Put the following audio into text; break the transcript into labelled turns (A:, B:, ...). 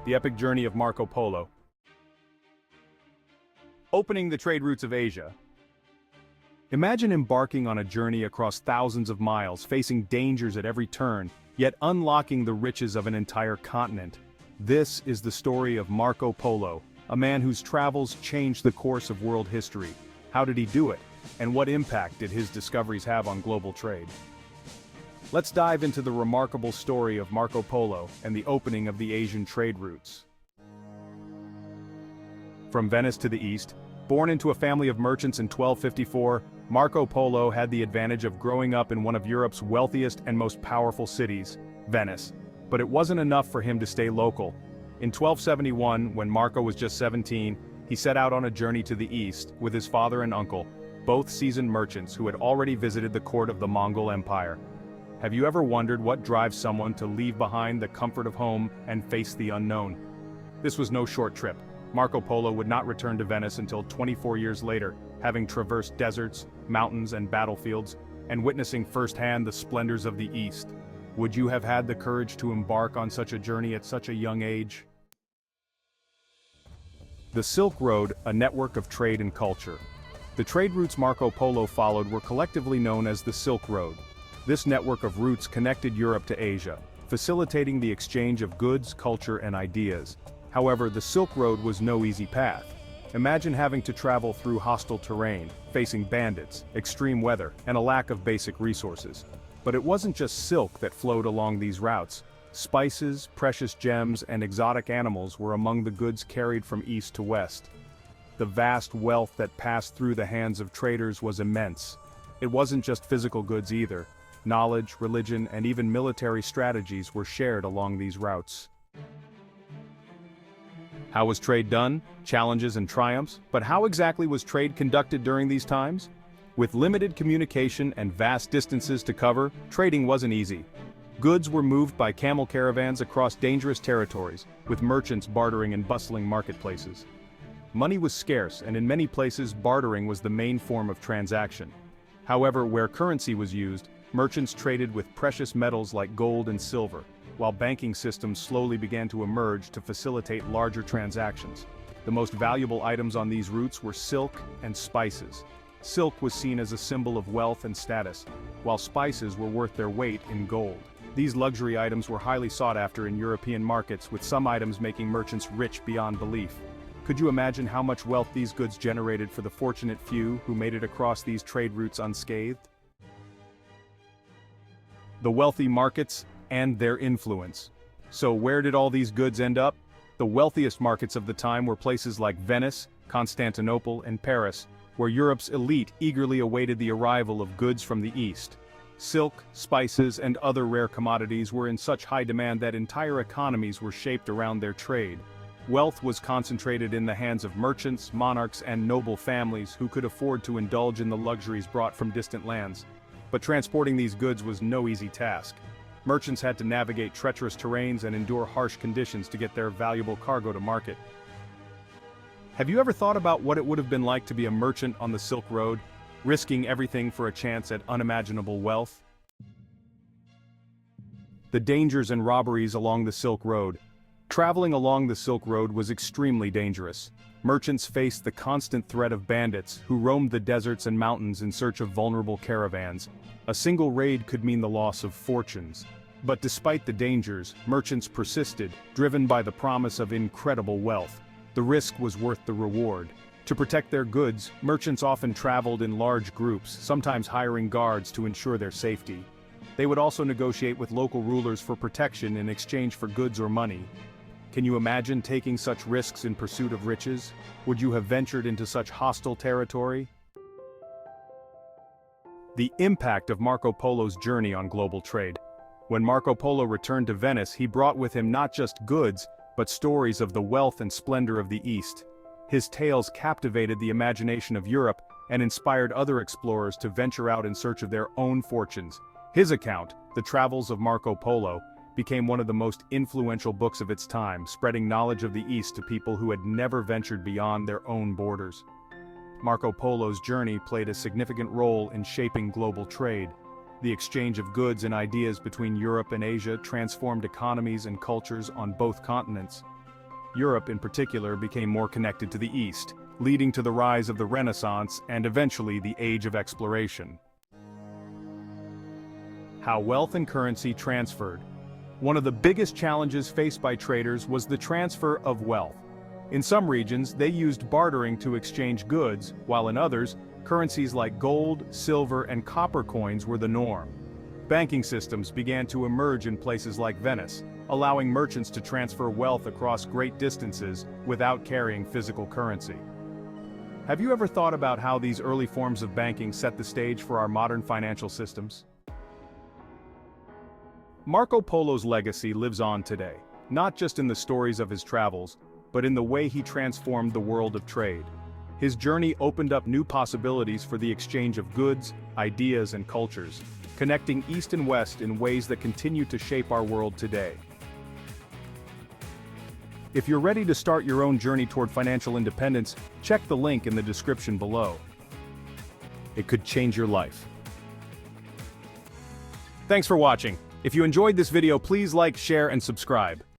A: the epic journey of Marco Polo. Opening the trade routes of Asia. Imagine embarking on a journey across thousands of miles, facing dangers at every turn, yet unlocking the riches of an entire continent. This is the story of Marco Polo, a man whose travels changed the course of world history. How did he do it? And what impact did his discoveries have on global trade? Let's dive into the remarkable story of Marco Polo and the opening of the Asian trade routes. From Venice to the east, born into a family of merchants in 1254, Marco Polo had the advantage of growing up in one of Europe's wealthiest and most powerful cities, Venice. But it wasn't enough for him to stay local. In 1271, when Marco was just 17, he set out on a journey to the east with his father and uncle, both seasoned merchants who had already visited the court of the Mongol Empire. Have you ever wondered what drives someone to leave behind the comfort of home and face the unknown? This was no short trip. Marco Polo would not return to Venice until 24 years later, having traversed deserts, mountains, and battlefields, and witnessing firsthand the splendors of the East. Would you have had the courage to embark on such a journey at such a young age? The Silk Road, a network of trade and culture. The trade routes Marco Polo followed were collectively known as the Silk Road. This network of routes connected Europe to Asia, facilitating the exchange of goods, culture, and ideas. However, the Silk Road was no easy path. Imagine having to travel through hostile terrain, facing bandits, extreme weather, and a lack of basic resources. But it wasn't just silk that flowed along these routes. Spices, precious gems, and exotic animals were among the goods carried from east to west. The vast wealth that passed through the hands of traders was immense. It wasn't just physical goods either. Knowledge, religion, and even military strategies were shared along these routes. How was trade done? Challenges and triumphs, but how exactly was trade conducted during these times? With limited communication and vast distances to cover, trading wasn't easy. Goods were moved by camel caravans across dangerous territories, with merchants bartering in bustling marketplaces. Money was scarce, and in many places bartering was the main form of transaction. However, where currency was used, merchants traded with precious metals like gold and silver, while banking systems slowly began to emerge to facilitate larger transactions. The most valuable items on these routes were silk and spices. Silk was seen as a symbol of wealth and status, while spices were worth their weight in gold. These luxury items were highly sought after in European markets, with some items making merchants rich beyond belief. Could you imagine how much wealth these goods generated for the fortunate few who made it across these trade routes unscathed? The wealthy markets and their influence. So where did all these goods end up? The wealthiest markets of the time were places like Venice, Constantinople, and Paris, where Europe's elite eagerly awaited the arrival of goods from the East. Silk, spices, and other rare commodities were in such high demand that entire economies were shaped around their trade. Wealth was concentrated in the hands of merchants, monarchs, and noble families who could afford to indulge in the luxuries brought from distant lands. But transporting these goods was no easy task. Merchants had to navigate treacherous terrains and endure harsh conditions to get their valuable cargo to market. Have you ever thought about what it would have been like to be a merchant on the Silk Road, risking everything for a chance at unimaginable wealth? The dangers and robberies along the Silk Road. Traveling along the Silk Road was extremely dangerous. Merchants faced the constant threat of bandits who roamed the deserts and mountains in search of vulnerable caravans. A single raid could mean the loss of fortunes. But despite the dangers, merchants persisted, driven by the promise of incredible wealth. The risk was worth the reward. To protect their goods, merchants often traveled in large groups, sometimes hiring guards to ensure their safety. They would also negotiate with local rulers for protection in exchange for goods or money. Can you imagine taking such risks in pursuit of riches? Would you have ventured into such hostile territory? The impact of Marco Polo's journey on global trade. When Marco Polo returned to Venice, he brought with him not just goods, but stories of the wealth and splendor of the East. His tales captivated the imagination of Europe and inspired other explorers to venture out in search of their own fortunes. His account, The Travels of Marco Polo, became one of the most influential books of its time, spreading knowledge of the East to people who had never ventured beyond their own borders. Marco Polo's journey played a significant role in shaping global trade. The exchange of goods and ideas between Europe and Asia transformed economies and cultures on both continents. Europe in particular became more connected to the East, leading to the rise of the Renaissance and eventually the Age of Exploration. How wealth and currency transferred. One of the biggest challenges faced by traders was the transfer of wealth. In some regions, they used bartering to exchange goods, while in others, currencies like gold, silver, and copper coins were the norm. Banking systems began to emerge in places like Venice, allowing merchants to transfer wealth across great distances without carrying physical currency. Have you ever thought about how these early forms of banking set the stage for our modern financial systems? Marco Polo's legacy lives on today, not just in the stories of his travels, but in the way he transformed the world of trade. His journey opened up new possibilities for the exchange of goods, ideas, and cultures, connecting East and West in ways that continue to shape our world today. If you're ready to start your own journey toward financial independence, check the link in the description below. It could change your life. Thanks for watching. If you enjoyed this video, please like, share, and subscribe.